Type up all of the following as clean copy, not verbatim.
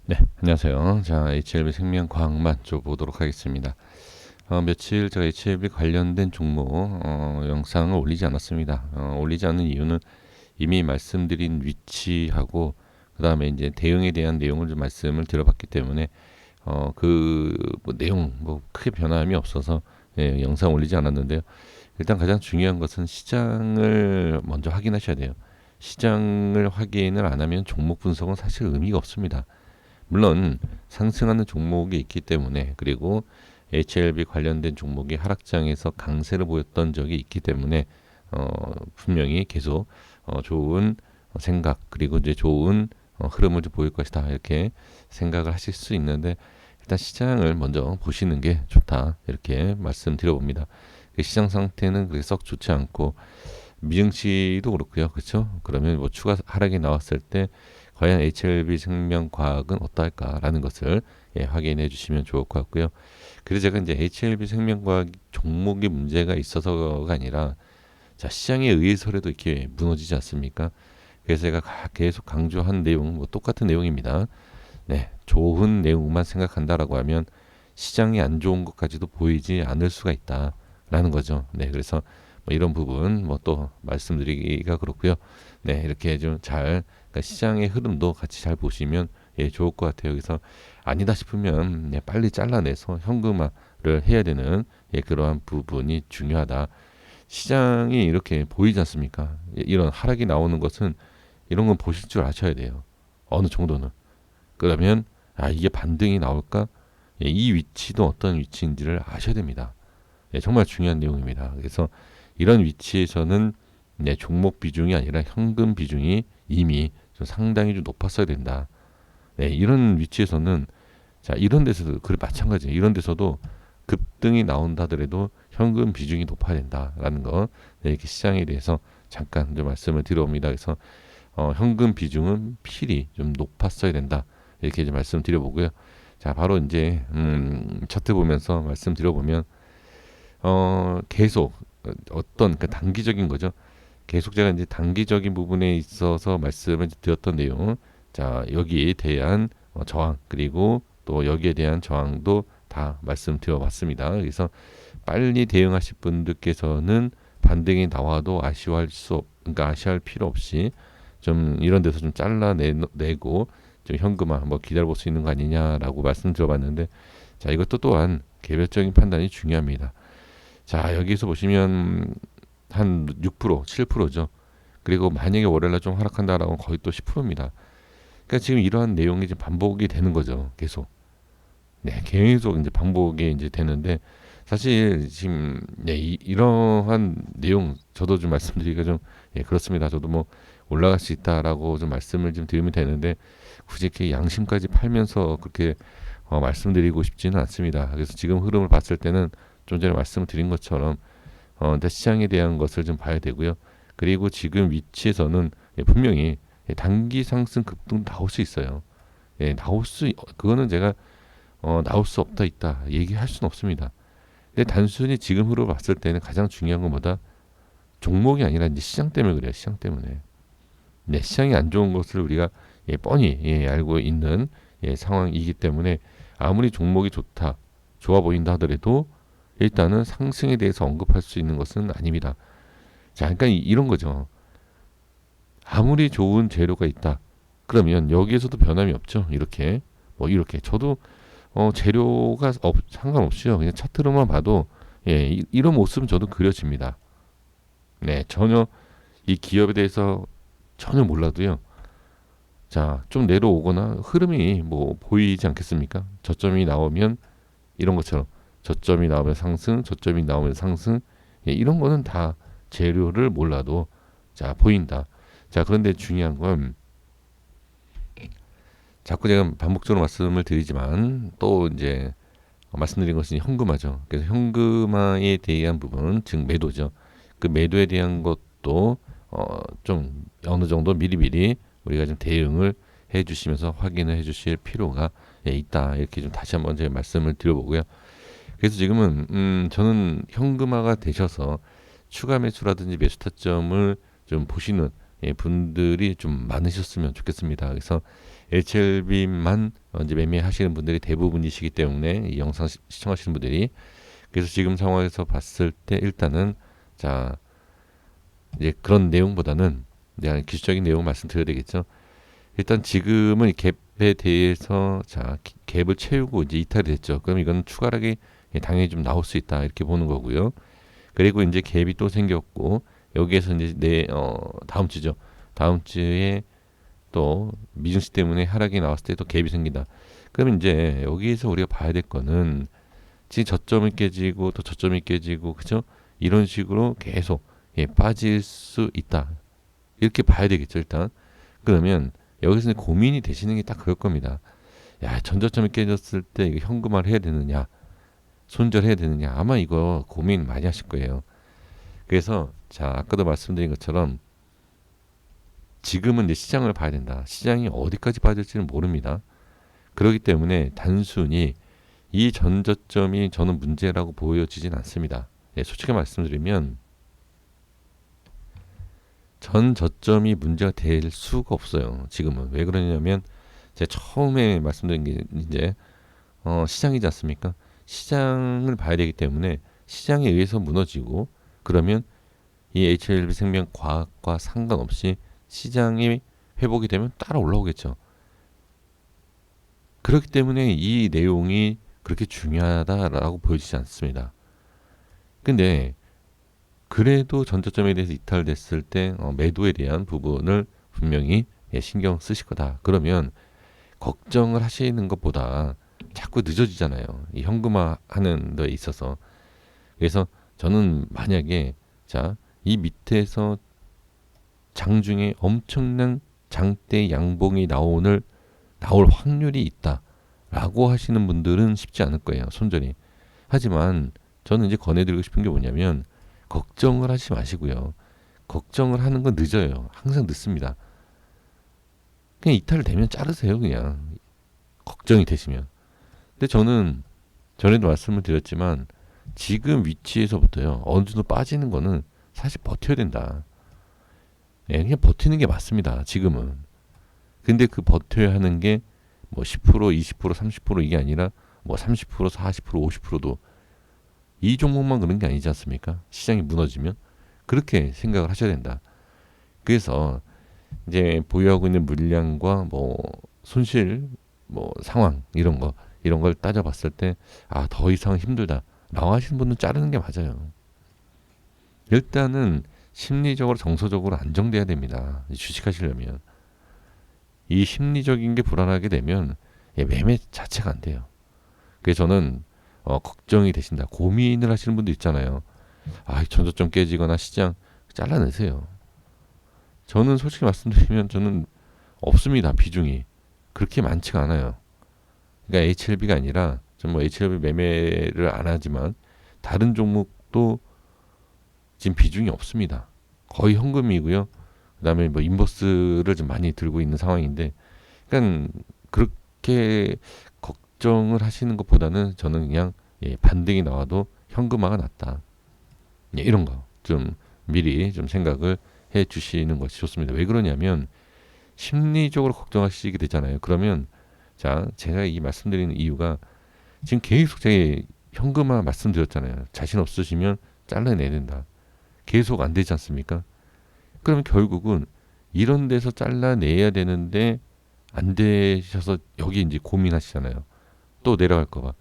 네, 안녕하세요. 자, HLB 생명과학만 좀 보도록 하겠습니다. 며칠 제가 HLB 관련된 종목 영상을 올리지 않았습니다. 올리지 않은 이유는 이미 말씀드린 위치하고 그 다음에 이제 대응에 대한 내용을 좀 말씀을 드려봤기 때문에 뭐 내용 뭐 크게 변함이 없어서 영상 올리지 않았는데요. 일단 가장 중요한 것은 시장을 먼저 확인하셔야 돼요. 시장을 확인을 안 하면 종목 분석은 사실 의미가 없습니다. 물론 상승하는 종목이 있기 때문에, 그리고 HLB 관련된 종목이 하락장에서 강세를 보였던 적이 있기 때문에 분명히 계속 좋은 생각, 그리고 이제 좋은 흐름을 좀 보일 것이다, 이렇게 생각을 하실 수 있는데, 일단 시장을 먼저 보시는 게 좋다, 이렇게 말씀드려봅니다. 시장 상태는 그렇게 썩 좋지 않고, 미증시도 그렇고요, 그렇죠? 그러면 뭐 추가 하락이 나왔을 때 과연 HLB 생명과학은 어떨까라는 것을 확인해 주시면 좋을 것 같고요. 그래서 제가 이제 HLB 생명과학 종목이 문제가 있어서가 아니라, 자, 시장에 의해서라도 이렇게 무너지지 않습니까? 그래서 제가 계속 강조한 내용, 뭐 똑같은 내용입니다. 네, 좋은 내용만 생각한다라고 하면 시장이 안 좋은 것까지도 보이지 않을 수가 있다라는 거죠. 네, 그래서 뭐 이런 부분 뭐 또 말씀드리기가 그렇고요. 네, 이렇게 좀 잘, 그러니까 시장의 흐름도 같이 잘 보시면 좋을 것 같아요. 그래서 아니다 싶으면 빨리 잘라내서 현금화를 해야 되는 그러한 부분이 중요하다. 시장이 이렇게 보이지 않습니까? 이런 하락이 나오는 것은, 이런 건 보실 줄 아셔야 돼요. 어느 정도는. 그러면 이게 반등이 나올까? 이 위치도 어떤 위치인지를 아셔야 됩니다. 정말 중요한 내용입니다. 그래서 이런 위치에서는 종목 비중이 아니라 현금 비중이 이미 좀 상당히 좀 높았어야 된다. 이런 위치에서는, 자, 이런 데서도 그래 마찬가지예요. 이런 데서도 급등이 나온다 하더라도 현금 비중이 높아야 된다라는 거, 이렇게 시장에 대해서 잠깐 좀 말씀을 드려봅니다. 그래서 현금 비중은 필히 좀 높았어야 된다, 이렇게 좀 말씀드려보고요. 자, 바로 이제 차트 보면서 말씀드려보면 계속 어떤 그 단기적인 거죠. 계속 제가 이제 단기적인 부분에 있어서 말씀을 드렸던 내용, 자, 여기에 대한 저항, 그리고 또 여기에 대한 저항도 다 말씀드려봤습니다. 그래서 빨리 대응하실 분들께서는 반등이 나와도 그러니까 아쉬워할 필요 없이 좀 이런 데서 좀 잘라내고 좀 현금화 뭐 기다려볼 수 있는 거 아니냐라고 말씀드려봤는데, 자, 이것도 또한 개별적인 판단이 중요합니다. 자, 여기서 보시면 한 6%, 7%죠. 그리고 만약에 월요일날 좀 하락한다라고 하면 거의 또 10%입니다. 그러니까 지금 이러한 내용이 지금 반복이 되는 거죠. 계속. 네, 계속 이제 반복이 이제 되는데, 사실 지금 이러한 내용 저도 좀 말씀드리기가 좀 그렇습니다. 저도 뭐 올라갈 수 있다라고 좀 말씀을 좀 드리면 되는데, 굳이 이렇게 양심까지 팔면서 그렇게 말씀드리고 싶지는 않습니다. 그래서 지금 흐름을 봤을 때는 좀 전에 말씀을 드린 것처럼 일단 시장에 대한 것을 좀 봐야 되고요. 그리고 지금 위치에서는 분명히 단기 상승 급등 나올 수 있어요. 그거는 제가 나올 수 없다 있다 얘기할 수는 없습니다. 근데 단순히 지금 흐름을 봤을 때는 가장 중요한 건 뭐다? 종목이 아니라 이제 시장 때문에 그래요. 시장 때문에. 네, 시장이 안 좋은 것을 우리가 뻔히 알고 있는 상황이기 때문에, 아무리 종목이 좋아 보인다 하더라도 일단은 상승에 대해서 언급할 수 있는 것은 아닙니다. 자, 그러니까 이런 거죠. 아무리 좋은 재료가 있다, 그러면 여기에서도 변함이 없죠. 이렇게 저도 재료가 상관없이요. 그냥 차트로만 봐도 이런 모습은 저도 그려집니다. 네, 전혀 이 기업에 대해서 전혀 몰라도요. 자, 좀 내려오거나 흐름이 뭐 보이지 않겠습니까? 저점이 나오면 이런 것처럼 저점이 나오면 상승, 저점이 나오면 상승, 이런 거는 다 재료를 몰라도 자 보인다. 자, 그런데 중요한 건, 자꾸 제가 반복적으로 말씀을 드리지만 또 이제 말씀드린 것은 현금화죠. 그래서 현금화에 대한 부분, 즉 매도죠. 그 매도에 대한 것도 좀 어느 정도 미리미리 우리가 좀 대응을 해주시면서 확인을 해주실 필요가 있다. 이렇게 좀 다시 한번 제가 말씀을 드려보고요. 그래서 지금은 저는 현금화가 되셔서 추가 매수라든지 매수 타점을 좀 보시는 분들이 좀 많으셨으면 좋겠습니다. 그래서 HLB만 이제 매매하시는 분들이 대부분이시기 때문에 이 영상 시청하시는 분들이, 그래서 지금 상황에서 봤을 때 일단은 자 이제 그런 내용보다는 내가 기술적인 내용 말씀드려야 되겠죠. 일단 지금은 이 갭에 대해서 자 갭을 채우고 이제 이탈이 됐죠. 그럼 이건 추가락이 당연히 좀 나올 수 있다 이렇게 보는 거고요. 그리고 이제 갭이 또 생겼고 여기에서 이제 다음 주죠. 다음 주에 또 미증시 때문에 하락이 나왔을 때 또 갭이 생긴다. 그러면 이제 여기에서 우리가 봐야 될 거는 지금 저점이 깨지고 또 저점이 깨지고 그죠? 이런 식으로 계속 빠질 수 있다. 이렇게 봐야 되겠죠, 일단. 그러면 여기서 고민이 되시는 게 딱 그럴 겁니다. 야, 전저점이 깨졌을 때 이거 현금화를 해야 되느냐, 손절해야 되느냐, 아마 이거 고민 많이 하실 거예요. 그래서 자, 아까도 말씀드린 것처럼 지금은 이제 시장을 봐야 된다. 시장이 어디까지 빠질지는 모릅니다. 그렇기 때문에 단순히 이 전저점이 저는 문제라고 보여지진 않습니다. 솔직히 말씀드리면 전 저점이 문제가 될 수가 없어요. 지금은. 왜 그러냐면 제가 처음에 말씀드린 게 이제 시장이지 않습니까? 시장을 봐야 되기 때문에 시장에 의해서 무너지고 그러면 이 HLB생명과학과 상관없이 시장이 회복이 되면 따라 올라오겠죠. 그렇기 때문에 이 내용이 그렇게 중요하다라고 보여지지 않습니다. 근데 그래도 전저점에 대해서 이탈됐을 때 매도에 대한 부분을 분명히 신경 쓰실 거다. 그러면 걱정을 하시는 것보다 자꾸 늦어지잖아요. 이 현금화하는 데 있어서. 그래서 저는 만약에 자, 이 밑에서 장중에 엄청난 장대 양봉이 나올 확률이 있다라고 하시는 분들은 쉽지 않을 거예요. 손절이. 하지만 저는 이제 권해드리고 싶은 게 뭐냐면 걱정을 하지 마시고요. 걱정을 하는 건 늦어요. 항상 늦습니다. 그냥 이탈되면 자르세요. 그냥 걱정이 되시면. 근데 저는 전에도 말씀을 드렸지만 지금 위치에서부터요. 어느 정도 빠지는 거는 사실 버텨야 된다. 그냥 버티는 게 맞습니다. 지금은. 근데 그 버텨야 하는 게 뭐 10%, 20%, 30% 이게 아니라 뭐 30%, 40%, 50%도 이 종목만 그런 게 아니지 않습니까? 시장이 무너지면 그렇게 생각을 하셔야 된다. 그래서 이제 보유하고 있는 물량과 뭐 손실 뭐 상황 이런 걸 따져봤을 때 더 이상 힘들다. 나와하시는 분은 자르는 게 맞아요. 일단은 심리적으로 정서적으로 안정돼야 됩니다. 주식하시려면 이 심리적인 게 불안하게 되면 매매 자체가 안 돼요. 그래서 저는 걱정이 되신다. 고민을 하시는 분도 있잖아요. 전저점 깨지거나 시장 잘라내세요. 저는 솔직히 말씀드리면 저는 없습니다. 비중이 그렇게 많지가 않아요. 그러니까 HLB가 아니라 전 뭐 HLB 매매를 안 하지만 다른 종목도 지금 비중이 없습니다. 거의 현금이고요. 그다음에 뭐 인버스를 좀 많이 들고 있는 상황인데, 그러니까 그렇게 걱정을 하시는 것보다는 저는 그냥 반등이 나와도 현금화가 낫다. 이런 거 좀 미리 좀 생각을 해 주시는 것이 좋습니다. 왜 그러냐면 심리적으로 걱정하시게 되잖아요. 그러면 자, 제가 이 말씀드리는 이유가 지금 계속 제가 현금화 말씀드렸잖아요. 자신 없으시면 잘라내야 된다. 계속 안 되지 않습니까? 그러면 결국은 이런 데서 잘라내야 되는데 안 되셔서 여기 이제 고민하시잖아요. 또 내려갈까 봐.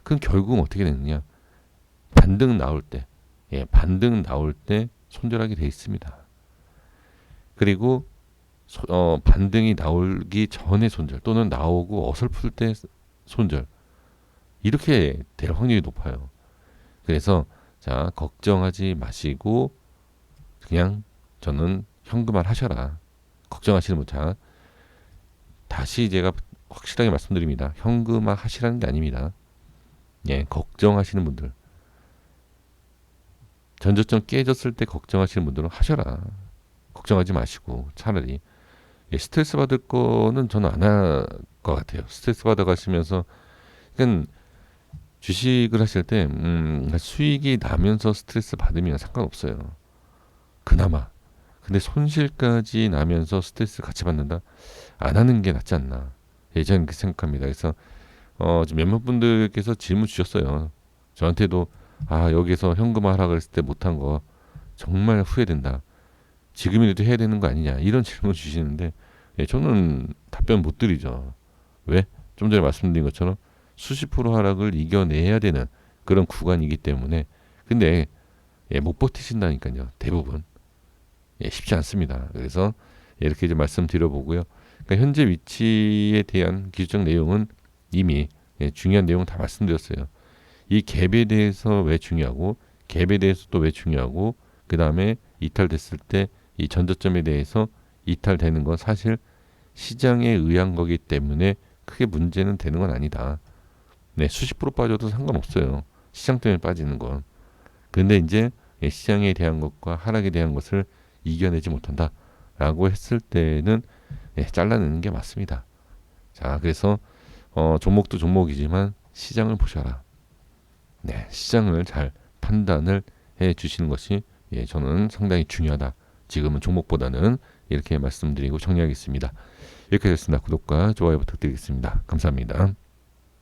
그럼 결국은 어떻게 되느냐? 반등 나올 때, 반등 나올 때 손절하게 돼 있습니다. 그리고 반등이 나오기 전에 손절 또는 나오고 어설플 때 손절 이렇게 될 확률이 높아요. 그래서 자, 걱정하지 마시고 그냥 저는 현금화 하셔라. 걱정하시는 분, 자, 다시 제가 확실하게 말씀드립니다. 현금화 하시라는 게 아닙니다. 걱정하시는 분들, 전저점 깨졌을 때 걱정하시는 분들은 하셔라. 걱정하지 마시고 차라리 스트레스 받을 거는 저는 안 할 것 같아요. 스트레스 받아 가시면서 그러니까 주식을 하실 때 수익이 나면서 스트레스 받으면 상관없어요. 그나마. 근데 손실까지 나면서 스트레스 같이 받는다? 안 하는 게 낫지 않나. 저는 그렇게 생각합니다. 그래서 지금 몇몇 분들께서 질문 주셨어요. 저한테도 여기서 현금화 하라 그랬을 때 못한 거 정말 후회된다. 지금이라도 해야 되는 거 아니냐 이런 질문 주시는데 저는 답변 못 드리죠. 왜? 좀 전에 말씀드린 것처럼 수십 프로 하락을 이겨내야 되는 그런 구간이기 때문에. 근데 못 버티신다니까요. 대부분 쉽지 않습니다. 그래서 이렇게 이제 말씀드려보고요. 그러니까 현재 위치에 대한 기술적 내용은 이미 중요한 내용 다 말씀드렸어요. 이 갭에 대해서 왜 중요하고 갭에 대해서 또 왜 중요하고 그 다음에 이탈됐을 때 이 전저점에 대해서 이탈되는 건 사실 시장에 의한 거기 때문에 크게 문제는 되는 건 아니다. 네, 수십 프로 빠져도 상관없어요. 시장 때문에 빠지는 건. 근데 이제 시장에 대한 것과 하락에 대한 것을 이겨내지 못한다 라고 했을 때는 잘라내는 게 맞습니다. 자, 그래서 종목도 종목이지만 시장을 보셔라. 네, 시장을 잘 판단을 해 주시는 것이 저는 상당히 중요하다. 지금은 종목보다는 이렇게 말씀드리고 정리하겠습니다. 이렇게 됐습니다. 구독과 좋아요 부탁드리겠습니다. 감사합니다.